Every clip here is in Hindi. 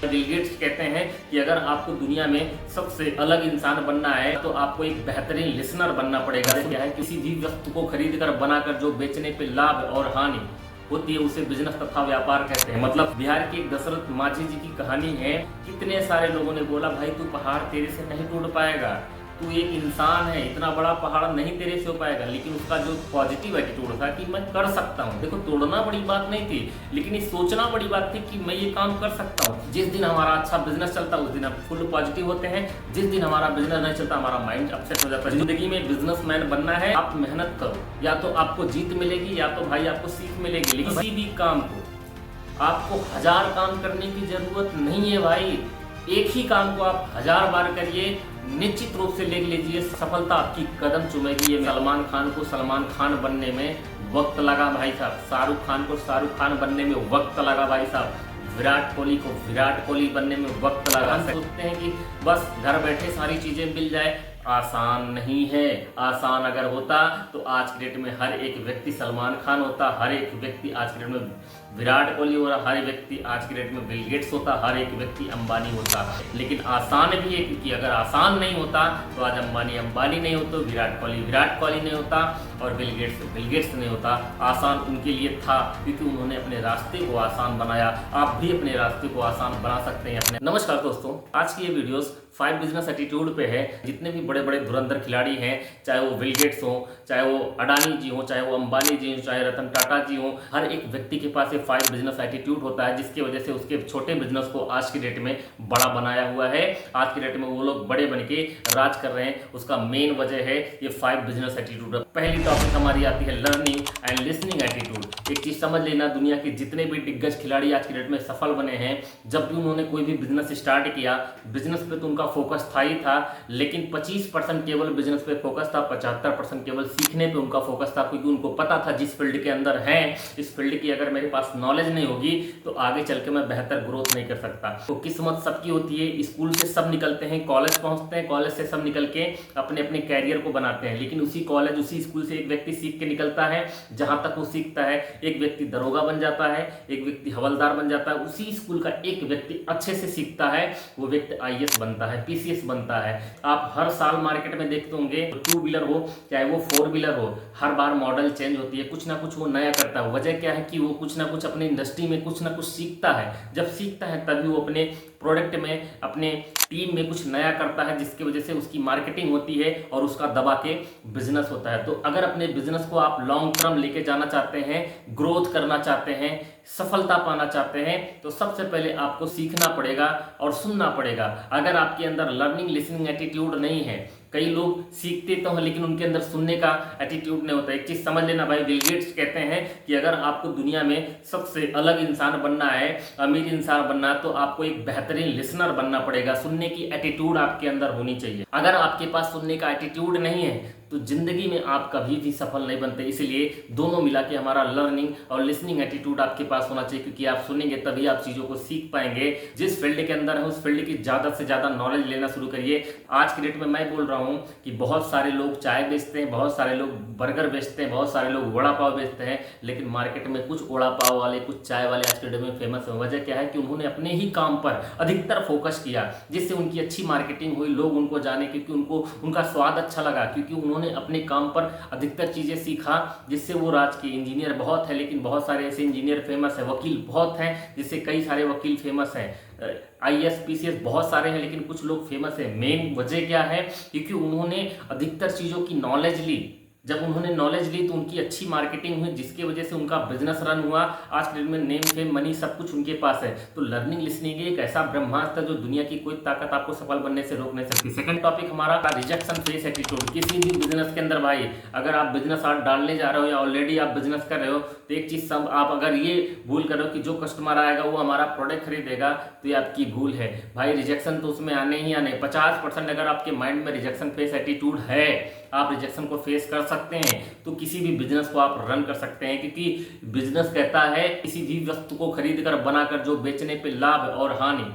बिल गेट्स कहते हैं कि अगर आपको दुनिया में सबसे अलग इंसान बनना है तो आपको एक बेहतरीन लिसनर बनना पड़ेगा। क्या है, किसी भी वस्तु को खरीद कर बनाकर जो बेचने पे लाभ और हानि होती है उसे बिजनेस तथा व्यापार कहते हैं। मतलब बिहार के एक दशरथ माझी जी की कहानी है। कितने सारे लोगों ने बोला भाई तू पहाड़ तेरे से नहीं टूट पाएगा, तू एक इंसान है, इतना बड़ा पहाड़ नहीं तेरे से हो पाएगा। लेकिन उसका जो पॉजिटिव एटीट्यूड था कि मैं कर सकता हूँ। देखो, तोड़ना बड़ी बात नहीं थी, लेकिन ये सोचना बड़ी बात थी कि मैं ये काम कर सकता हूँ। जिस दिन हमारा अच्छा बिजनेस चलता है उस दिन हम फुल पॉजिटिव होते हैं। जिस दिन हमारा बिजनेस नहीं चलता हमारा माइंड अपसेट हो जाता है। जिंदगी में बिजनेसमैन बनना है, आप मेहनत करो, या तो आपको जीत मिलेगी या तो भाई आपको सीख मिलेगी। लेकिन किसी भी काम को आपको 1000 काम करने की जरूरत नहीं है भाई। एक ही काम को आप 1000 बार करिए, निश्चित रूप से ले लीजिए सफलता आपकी कदम चूमेगी। ये सलमान खान को सलमान खान बनने में वक्त लगा भाई साहब, शाहरुख खान को शाहरुख खान बनने में वक्त लगा भाई साहब, विराट कोहली को विराट कोहली बनने में वक्त लगा। सोचते हैं कि बस घर बैठे सारी चीजें मिल जाए, आसान नहीं है। आसान अगर होता तो आज की डेट में हर एक व्यक्ति सलमान खान होता, हर एक व्यक्ति आज की डेट में विराट कोहली हो रहा, हर एक व्यक्ति आज की डेट में बिल गेट्स होता, हर एक व्यक्ति अंबानी होता। लेकिन आसान भी है, क्योंकि अगर आसान नहीं होता तो आज अंबानी नहीं होता, विराट कोहली नहीं होता और बिल गेट्स नहीं होता। आसान उनके लिए था क्योंकि उन्होंने अपने रास्ते को आसान बनाया। आप भी अपने रास्ते को आसान बना सकते हैं अपने। नमस्कार दोस्तों, आज की ये वीडियोस 5 बिजनेस एटीट्यूड पे है। जितने भी बड़े बड़े धुरंधर खिलाड़ी हैं, चाहे वो बिल गेट्स हो, चाहे वो अडानी जी हो, चाहे वो अंबानी जी हो, चाहे रतन टाटा जी हो, हर एक व्यक्ति के पास ये 5 बिजनेस एटीट्यूड होता है, जिसकी वजह से उसके छोटे बिजनेस को आज की डेट में बड़ा बनाया हुआ है। आज की डेट में वो लोग बड़े बन के राज कर रहे हैं। उसका मेन वजह है ये 5 बिजनेस एटीट्यूड। पहली टॉपिक हमारी आती है लर्निंग एंड लिसनिंग एटीट्यूड। एक चीज समझ लेना, दुनिया के जितने भी दिग्गज खिलाड़ी आज की डेट में सफल बने हैं, जब भी उन्होंने कोई भी बिजनेस स्टार्ट किया, बिजनेस पे तो उनका फोकस था ही था, लेकिन 25% केवल बिजनेस पे फोकस था, 75% केवल सीखने पे उनका फोकस था। क्योंकि उनको पता था जिस फील्ड के अंदर है, इस फील्ड की अगर मेरे पास नॉलेज नहीं होगी तो आगे चल के मैं बेहतर ग्रोथ नहीं कर सकता। तो किस्मत सबकी होती है। स्कूल से सब निकलते हैं, कॉलेज पहुंचते हैं, कॉलेज से सब निकल के अपने अपने कैरियर को बनाते हैं। लेकिन उसी कॉलेज उसी स्कूल से एक व्यक्ति सीख के निकलता है। जहां तक वो सीखता है, एक व्यक्ति दरोगा बन जाता है, एक व्यक्ति हवलदार बन जाता है। उसी स्कूल का एक व्यक्ति अच्छे से सीखता है, वो व्यक्ति आईएएस बनता है, पीसीएस बनता है। आप हर साल मार्केट में देखते होंगे, टू व्हीलर हो चाहे वो 4 व्हीलर हो, हर बार मॉडल चेंज होती है, कुछ ना कुछ वो नया करता है। वजह क्या है कि वो कुछ ना कुछ अपनी इंडस्ट्री में कुछ ना कुछ सीखता है। जब सीखता है तभी वो अपने प्रोडक्ट में, अपने टीम में कुछ नया करता है, जिसकी वजह से उसकी मार्केटिंग होती है और उसका दबा के बिजनेस होता है। तो अगर अपने बिजनेस को आप लॉन्ग टर्म लेके जाना चाहते हैं, ग्रोथ करना चाहते हैं, सफलता पाना चाहते हैं, तो सबसे पहले आपको सीखना पड़ेगा और सुनना पड़ेगा। अगर आपके अंदर लर्निंग लिसनिंग एटीट्यूड नहीं है, कई लोग सीखते तो हैं लेकिन उनके अंदर सुनने का एटीट्यूड नहीं होता। एक चीज समझ लेना भाई, बिल गेट्स कहते हैं कि अगर आपको दुनिया में सबसे अलग इंसान बनना है, अमीर इंसान बनना है, तो आपको एक बेहतरीन लिसनर बनना पड़ेगा। सुनने की एटीट्यूड आपके अंदर होनी चाहिए। अगर आपके पास सुनने का एटीट्यूड नहीं है तो जिंदगी में आप कभी भी सफल नहीं बनते। इसलिए दोनों मिला के हमारा लर्निंग और लिसनिंग एटीट्यूड आपके पास होना चाहिए, क्योंकि आप सुनेंगे तभी आप चीजों को सीख पाएंगे। जिस फील्ड के अंदर है उस फील्ड की ज्यादा से ज्यादा नॉलेज लेना शुरू करिए। आज की डेट में मैं बोल रहा हूं कि बहुत सारे लोग चाय बेचते हैं, बहुत सारे लोग बर्गर बेचते हैं, बहुत सारे लोग वड़ा पाव बेचते हैं, लेकिन मार्केट में कुछ वड़ा पाव वाले, कुछ चाय वाले आज की डेट में फेमस है। वजह क्या है कि उन्होंने अपने ही काम पर अधिकतर फोकस किया, जिससे उनकी अच्छी मार्केटिंग हुई, लोग उनको जाने, क्योंकि उनका स्वाद अच्छा लगा, क्योंकि उन्होंने अपने काम पर अधिकतर चीजें सीखा, जिससे वो राज के इंजीनियर बहुत है, लेकिन बहुत सारे ऐसे इंजीनियर फेमस है, वकील बहुत हैं, जिससे कई सारे वकील फेमस हैं, आईएएस पीसीएस बहुत सारे हैं, लेकिन कुछ लोग फेमस है। मेन वजह क्या है? क्योंकि उन्होंने अधिकतर चीजों की नॉलेज ली। जब उन्होंने नॉलेज ली तो उनकी अच्छी मार्केटिंग हुई, जिसकी वजह से उनका बिजनेस रन हुआ। आज के डेट में नेम फेम मनी सब कुछ उनके पास है। तो लर्निंग लिसनिंग एक ऐसा ब्रह्मास्त्र जो दुनिया की कोई ताकत आपको सफल बनने से रोक नहीं सकती। सेकंड टॉपिक हमारा रिजेक्शन फेस एटीट्यूड। किसी भी बिजनेस के अंदर भाई, अगर आप बिजनेस आज डालने जा रहे हो या ऑलरेडी आप बिजनेस कर रहे हो, तो एक चीज सब आप अगर ये भूल करो कि जो कस्टमर आएगा वो हमारा प्रोडक्ट खरीदेगा, तो ये आपकी भूल है भाई। रिजेक्शन तो उसमें आने ही आने। 50% अगर आपके माइंड में रिजेक्शन फेस एटीट्यूड है, आप रिजेक्शन को फेस कर सकते हैं, तो किसी भी बिजनेस को आप रन कर सकते हैं। क्योंकि बिजनेस कहता है किसी भी वस्तु को खरीद कर बनाकर जो बेचने पे लाभ और हानि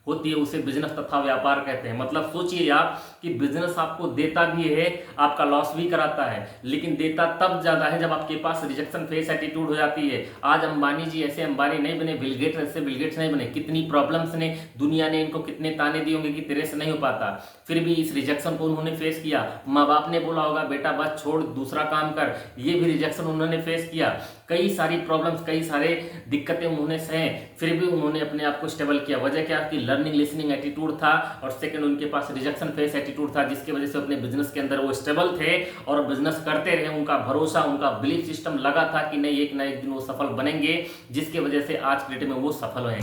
होती है उसे बिजनेस तथा व्यापार कहते हैं। मतलब सोचिए आप कि बिजनेस आपको देता भी है, आपका लॉस भी कराता है, लेकिन देता तब ज्यादा है जब आपके पास रिजेक्शन फेस एटीट्यूड हो जाती है। आज अंबानी जी ऐसे अंबानी नहीं बने, बिल गेट्स ऐसे बिल गेट्स नहीं बने। कितनी प्रॉब्लम्स ने, दुनिया ने इनको कितने ताने दिए होंगे कि तेरे से नहीं हो पाता, फिर भी इस रिजेक्शन को उन्होंने फेस किया। माँ बाप ने बोला होगा बेटा बस छोड़, दूसरा काम कर, ये भी रिजेक्शन उन्होंने फेस किया। कई सारी प्रॉब्लम्स, कई सारे दिक्कतें उन्होंने सहे, फिर भी उन्होंने अपने आप को स्टेबल किया। वजह क्या कि लर्निंग लिसनिंग एटीट्यूड था, और सेकंड उनके पास रिजेक्शन फेस एटीट्यूड था, जिसकी वजह से अपने बिजनेस के अंदर वो स्टेबल थे और बिजनेस करते रहे। उनका भरोसा, उनका बिलीफ सिस्टम लगा था कि नहीं एक ना एक दिन वो सफल बनेंगे, जिसकी वजह से आज के डेट में वो सफल हैं।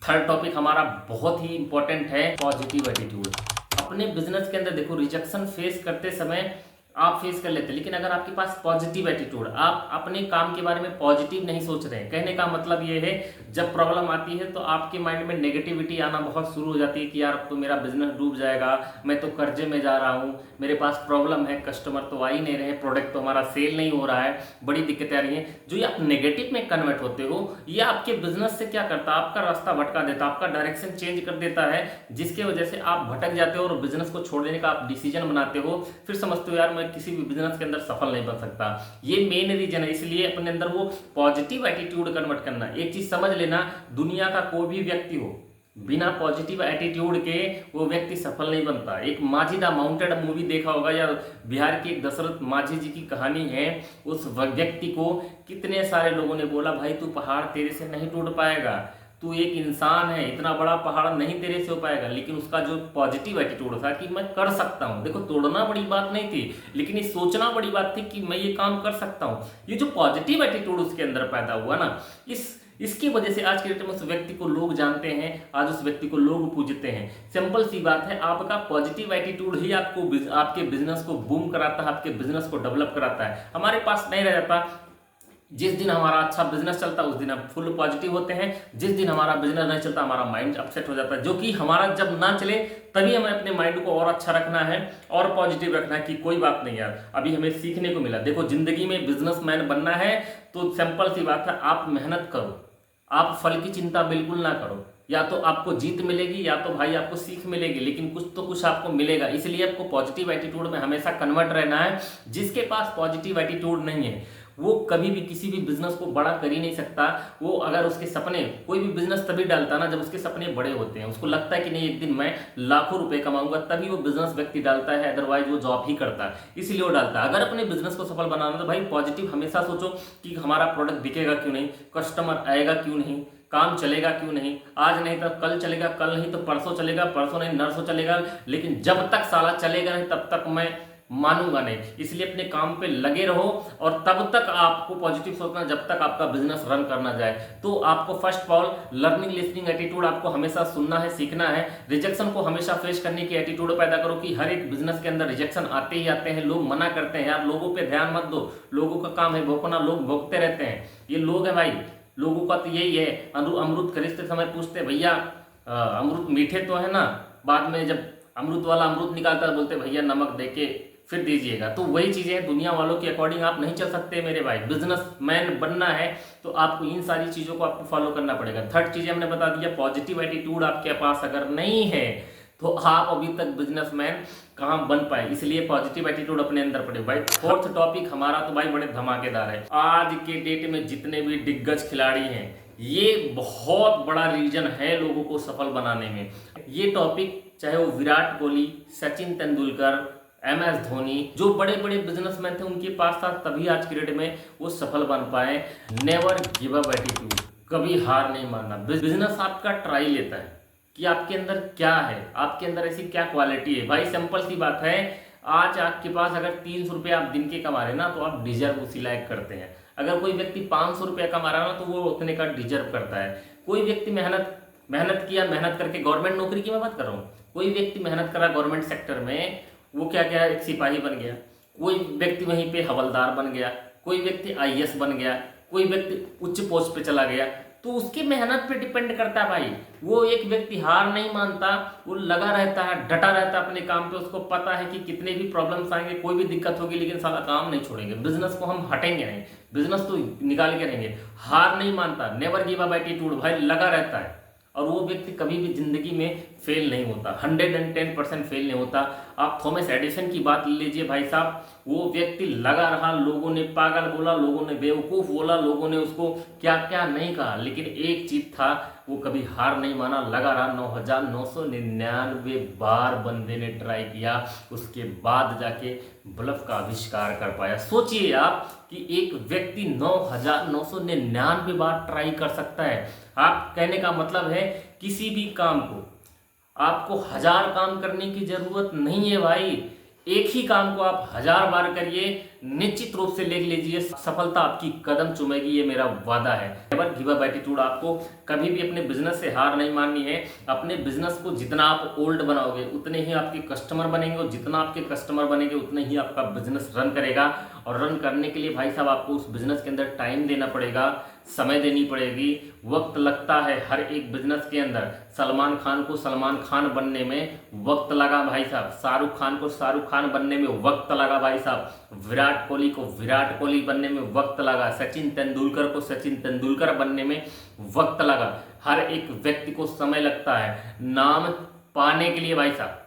थर्ड टॉपिक हमारा बहुत ही इंपॉर्टेंट है, पॉजिटिव एटीट्यूड। अपने बिजनेस के अंदर देखो, रिजेक्शन फेस करते समय आप फेस कर लेते हैं, लेकिन अगर आपके पास पॉजिटिव एटीट्यूड, आप अपने काम के बारे में पॉजिटिव नहीं सोच रहे हैं। कहने का मतलब ये है, जब प्रॉब्लम आती है तो आपके माइंड में नेगेटिविटी आना बहुत शुरू हो जाती है कि यार अब तो मेरा बिजनेस डूब जाएगा, मैं तो कर्जे में जा रहा हूँ, मेरे पास प्रॉब्लम है, कस्टमर तो आ ही नहीं रहे, प्रोडक्ट तो हमारा सेल नहीं हो रहा है, बड़ी दिक्कतें आ रही हैं। जो ये आप नेगेटिव में कन्वर्ट होते हो, ये आपके बिजनेस से क्या करता है, आपका रास्ता भटका देता है, आपका डायरेक्शन चेंज कर देता है, जिसकी वजह से आप भटक जाते हो और बिजनेस को छोड़ देने का आप डिसीजन बनाते हो। फिर समझते हो यार मैं किसी भी बिजनेस के अंदर सफल नहीं बन सकता। ये मेन रीजन है। इसलिए अपने अंदर वो पॉजिटिव एटीट्यूड कन्वर्ट करना। एक चीज समझ लेना, दुनिया का कोई भी व्यक्ति हो, बिना पॉजिटिव एटीट्यूड के वो व्यक्ति सफल नहीं बनता। एक माझी द माउंटेड मूवी देखा होगा, या बिहार के एक दशरथ माझी जी की कहानी है। उस व्यक्ति को कितने सारे लोगों ने बोला भाई तू पहाड़ तेरे से नहीं टूट पाएगा, तू एक इंसान है, इतना बड़ा पहाड़ नहीं तेरे से हो पाएगा। लेकिन उसका जो पॉजिटिव एटीट्यूड था कि मैं कर सकता हूं। देखो तोड़ना बड़ी बात नहीं थी, लेकिन ये सोचना बड़ी बात थी कि मैं ये काम कर सकता हूं। ये जो पॉजिटिव एटीट्यूड उसके अंदर पैदा हुआ ना, इसकी वजह से आज के डेट में उस व्यक्ति को लोग जानते हैं, आज उस व्यक्ति को लोग पूजते हैं। सिंपल सी बात है, आपका पॉजिटिव एटीट्यूड ही आपको आपके बिजनेस को बूम कराता है, आपके बिजनेस को डेवलप कराता है। हमारे पास नहीं रह जाता। जिस दिन हमारा अच्छा बिजनेस चलता है उस दिन हम फुल पॉजिटिव होते हैं, जिस दिन हमारा बिजनेस नहीं चलता हमारा माइंड अपसेट हो जाता है। जो कि हमारा जब ना चले तभी हमें अपने माइंड को और अच्छा रखना है और पॉजिटिव रखना है कि कोई बात नहीं यार, अभी हमें सीखने को मिला। देखो जिंदगी में बिजनेसमैन बनना है तो सिंपल सी बात है, आप मेहनत करो, आप फल की चिंता बिल्कुल ना करो। या तो आपको जीत मिलेगी या तो भाई आपको सीख मिलेगी, लेकिन कुछ तो कुछ आपको मिलेगा। इसलिए आपको पॉजिटिव एटीट्यूड में हमेशा कन्वर्ट रहना है। जिसके पास पॉजिटिव एटीट्यूड नहीं है वो कभी भी किसी भी बिजनेस को बड़ा कर ही नहीं सकता। वो अगर उसके सपने, कोई भी बिजनेस तभी डालता ना जब उसके सपने बड़े होते हैं, उसको लगता है कि नहीं एक दिन मैं लाखों रुपए कमाऊंगा, तभी वो बिजनेस व्यक्ति डालता है, अदरवाइज वो जॉब ही करता है। इसलिए वो डालता है। अगर अपने बिजनेस को सफल बनाना तो भाई पॉजिटिव हमेशा सोचो कि हमारा प्रोडक्ट बिकेगा क्यों नहीं, कस्टमर आएगा क्यों नहीं, काम चलेगा क्यों नहीं, आज नहीं तो कल चलेगा, कल नहीं तो परसों चलेगा, परसों नहीं नरसों चलेगा, लेकिन जब तक साला चलेगा नहीं तब तक मैं मानूंगा नहीं। इसलिए अपने काम पे लगे रहो और तब तक आपको पॉजिटिव सोचना जब तक आपका बिजनेस रन करना जाए। तो आपको first of all learning listening attitude आपको हमेशा सुनना है, सीखना है। रिजेक्शन को हमेशा फेस करने की एटीट्यूड पैदा करो कि हर एक बिजनेस के अंदर रिजेक्शन आते ही आते हैं। लोग मना करते हैं, यार लोगों पे ध्यान मत दो, लोगों का काम है भोंकना, लोग भोंकते रहते हैं। ये लोग है भाई, लोगों का तो यही है। अमरूद खरीदते समय पूछते भैया अमरूद मीठे तो है ना, बाद में जब अमरूद वाला अमरूद निकालता है बोलते भैया नमक देके फिर दीजिएगा। तो वही चीजें हैं, दुनिया वालों के अकॉर्डिंग आप नहीं चल सकते मेरे भाई। बिजनेसमैन बनना है तो आपको इन सारी चीजों को आपको फॉलो करना पड़ेगा। थर्ड चीज हमने बता दिया, पॉजिटिव एटीट्यूड आपके पास अगर नहीं है तो आप अभी तक बिजनेसमैन कहाँ बन पाए। इसलिए पॉजिटिव एटीट्यूड अपने अंदर पड़े भाई। फोर्थ टॉपिक हमारा तो भाई बड़े धमाकेदार है। आज के डेट में जितने भी दिग्गज खिलाड़ी हैं, ये बहुत बड़ा रीजन है लोगों को सफल बनाने में। ये टॉपिक चाहे वो विराट कोहली, सचिन तेंदुलकर, MS धोनी, जो बड़े बड़े बिजनेसमैन थे उनके पास था, तभी आज के डेट में वो सफल बन पाए। नेवर गिव अप एटीट्यूड, कभी हार नहीं मानना। बिजनेस आपका ट्राई लेता है कि आपके अंदर क्या है, आपके अंदर ऐसी क्या क्वालिटी है। भाई सिंपल सी बात है, आज आपके पास अगर 300 रुपये आप दिन के कमा रहे ना तो आप डिजर्व उसी लायक करते हैं। अगर कोई व्यक्ति 500 रुपये कमा रहा ना तो वो उतने का डिजर्व करता है। कोई व्यक्ति मेहनत किया, मेहनत करके गवर्नमेंट नौकरी की मैं बात कर रहा हूँ, कोई व्यक्ति मेहनत करा गवर्नमेंट सेक्टर में, वो क्या क्या एक सिपाही बन गया, कोई व्यक्ति वहीं पे हवलदार बन गया, कोई व्यक्ति IAS बन गया, कोई व्यक्ति उच्च पोस्ट पे चला गया। तो उसकी मेहनत पे डिपेंड करता है भाई। वो एक व्यक्ति हार नहीं मानता, वो लगा रहता है, डटा रहता है अपने काम पे। उसको पता है कि कितने भी प्रॉब्लम्स आएंगे, कोई भी दिक्कत होगी, लेकिन सारा काम नहीं छोड़ेंगे। बिजनेस को हम हटेंगे नहीं, बिजनेस तो निकाल के रहेंगे। हार नहीं मानता, नेवर गिव अप एटीट्यूड भाई लगा रहता है। और वो व्यक्ति कभी भी जिंदगी में फेल नहीं होता, 110% फेल नहीं होता। आप थॉमस एडिसन की बात ले लीजिए भाई साहब, वो व्यक्ति लगा रहा, लोगों ने पागल बोला, लोगों ने बेवकूफ़ बोला, लोगों ने उसको क्या क्या नहीं कहा, लेकिन एक चीज था, वो कभी हार नहीं माना, लगा रहा। 9,999 बार बंदे ने ट्राई किया, उसके बाद जाके ब्लफ का आविष्कार कर पाया। सोचिए आप कि एक व्यक्ति 9,999 बार ट्राई कर सकता है। आप कहने का मतलब है किसी भी काम को आपको 1000 काम करने की जरूरत नहीं है भाई, एक ही काम को आप 1000 बार करिए, निश्चित रूप से लिख लीजिए सफलता आपकी कदम चूमेगी, ये मेरा वादा है। नेवर गिव अप एटीट्यूड, आपको कभी भी अपने बिजनेस से हार नहीं माननी है। अपने बिजनेस को जितना आप ओल्ड बनाओगे उतने ही आपके कस्टमर बनेंगे, और जितना आपके कस्टमर बनेंगे उतने ही आपका बिजनेस रन करेगा। और रन करने के लिए भाई साहब आपको उस बिजनेस के अंदर टाइम देना पड़ेगा, समय देनी पड़ेगी, वक्त लगता है हर एक बिजनेस के अंदर। सलमान खान को सलमान खान बनने में वक्त लगा भाई साहब, शाहरुख खान को शाहरुख खान बनने में वक्त लगा भाई साहब, विराट कोहली को विराट कोहली बनने में वक्त लगा, सचिन तेंदुलकर को सचिन तेंदुलकर बनने में वक्त लगा। हर एक व्यक्ति को समय लगता है नाम पाने के लिए भाई साहब,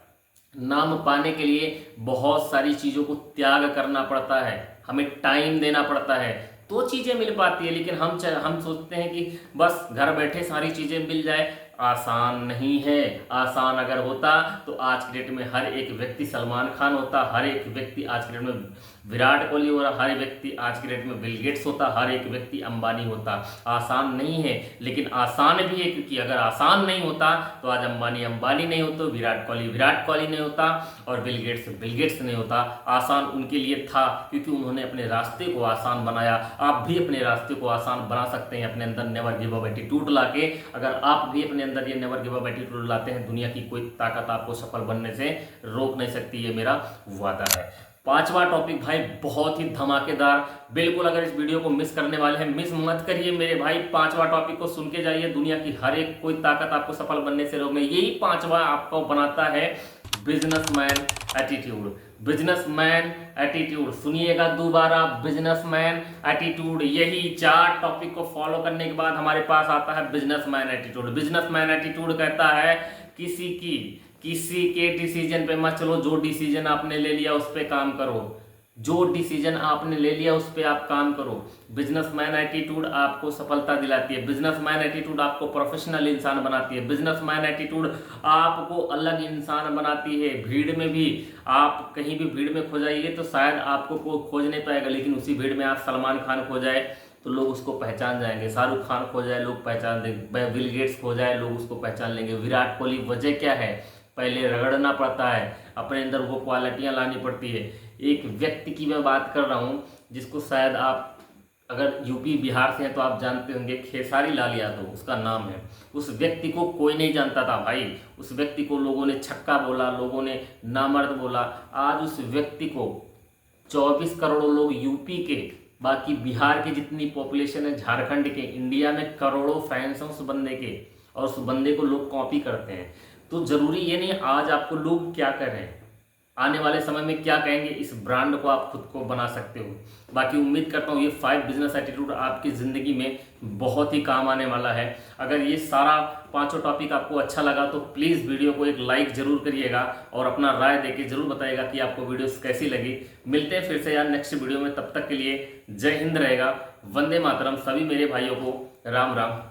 नाम पाने के लिए बहुत सारी चीज़ों को त्याग करना पड़ता है, हमें टाइम देना पड़ता है, तो चीज़ें मिल पाती है। लेकिन हम सोचते हैं कि बस घर बैठे सारी चीज़ें मिल जाए, आसान नहीं है। आसान अगर होता तो आज की डेट में हर एक व्यक्ति सलमान खान होता, हर एक व्यक्ति आज की डेट में विराट कोहली हो रहा, हर एक व्यक्ति आज की डेट में बिल गेट्स होता, हर एक व्यक्ति अंबानी होता। आसान नहीं है, लेकिन आसान भी है, क्योंकि अगर आसान नहीं होता तो आज अंबानी अंबानी नहीं होता, विराट कोहली नहीं होता, और बिल गेट्स नहीं होता। आसान उनके लिए था क्योंकि उन्होंने अपने रास्ते को आसान बनाया। आप भी अपने रास्ते को आसान बना सकते हैं अपने अंदर नेवर गिव अप एटीट्यूड लाके। अगर आप भी अपने अंदर ये नेवर गिव अप एटीट्यूड लाते हैं, दुनिया की कोई ताकत आपको सफल बनने से रोक नहीं सकती, ये मेरा वादा है। पांचवा टॉपिक भाई बहुत ही धमाकेदार, बिल्कुल अगर इस वीडियो को मिस करने वाले हैं मिस मत करिए मेरे भाई। पांचवा टॉपिक को सुन के जाइए, दुनिया की हर एक कोई ताकत आपको सफल बनने से रोक नहीं, यही पांचवा आपको बनाता है बिजनेसमैन एटीट्यूड। बिजनेसमैन एटीट्यूड सुनिएगा दोबारा, बिजनेसमैन एटीट्यूड। यही 4 टॉपिक को फॉलो करने के बाद हमारे पास आता है बिजनेसमैन एटीट्यूड। बिजनेसमैन एटीट्यूड कहता है किसी के डिसीजन पे मत चलो, जो डिसीजन आपने ले लिया उस पे काम करो, जो डिसीजन आपने ले लिया उस पे आप काम करो। बिजनेसमैन एटीट्यूड आपको सफलता दिलाती है, बिजनेसमैन एटीट्यूड आपको प्रोफेशनल इंसान बनाती है, बिजनेसमैन एटीट्यूड आपको अलग इंसान बनाती है। भीड़ में भी आप कहीं भी भीड़ में खो जाइए तो शायद आपको कोई खोज नहीं पाएगा, लेकिन उसी भीड़ में आप सलमान खान खो जाए तो लोग उसको पहचान जाएंगे, शाहरुख खान खो जाए लोग पहचान देंगे, बिल गेट्स खो जाए लोग उसको पहचान लेंगे, विराट कोहली। वजह क्या है? पहले रगड़ना पड़ता है, अपने अंदर वो क्वालिटियाँ लानी पड़ती है। एक व्यक्ति की मैं बात कर रहा हूँ जिसको शायद आप अगर यूपी बिहार से हैं तो आप जानते होंगे, खेसारी लाल यादव उसका नाम है। उस व्यक्ति को कोई नहीं जानता था भाई, उस व्यक्ति को लोगों ने छक्का बोला, लोगों ने नामर्द बोला। आज उस व्यक्ति को 24 करोड़ लोग यूपी के, बाकी बिहार की जितनी पॉपुलेशन है, झारखंड के, इंडिया में करोड़ों फैंस हैं उस बंदे के, और उस बंदे को लोग कॉपी करते हैं। तो जरूरी ये नहीं आज आपको लोग क्या कर रहे हैं, आने वाले समय में क्या कहेंगे, इस ब्रांड को आप खुद को बना सकते हो। बाकी उम्मीद करता हूँ ये 5 बिजनेस एटीट्यूड आपकी ज़िंदगी में बहुत ही काम आने वाला है। अगर ये सारा 5 टॉपिक आपको अच्छा लगा तो प्लीज़ वीडियो को एक लाइक जरूर करिएगा और अपना राय देके जरूर बताइएगा कि आपको वीडियोस कैसी लगी। मिलते हैं फिर से यार नेक्स्ट वीडियो में, तब तक के लिए जय हिंद रहेगा, वंदे मातरम। सभी मेरे भाइयों को राम राम।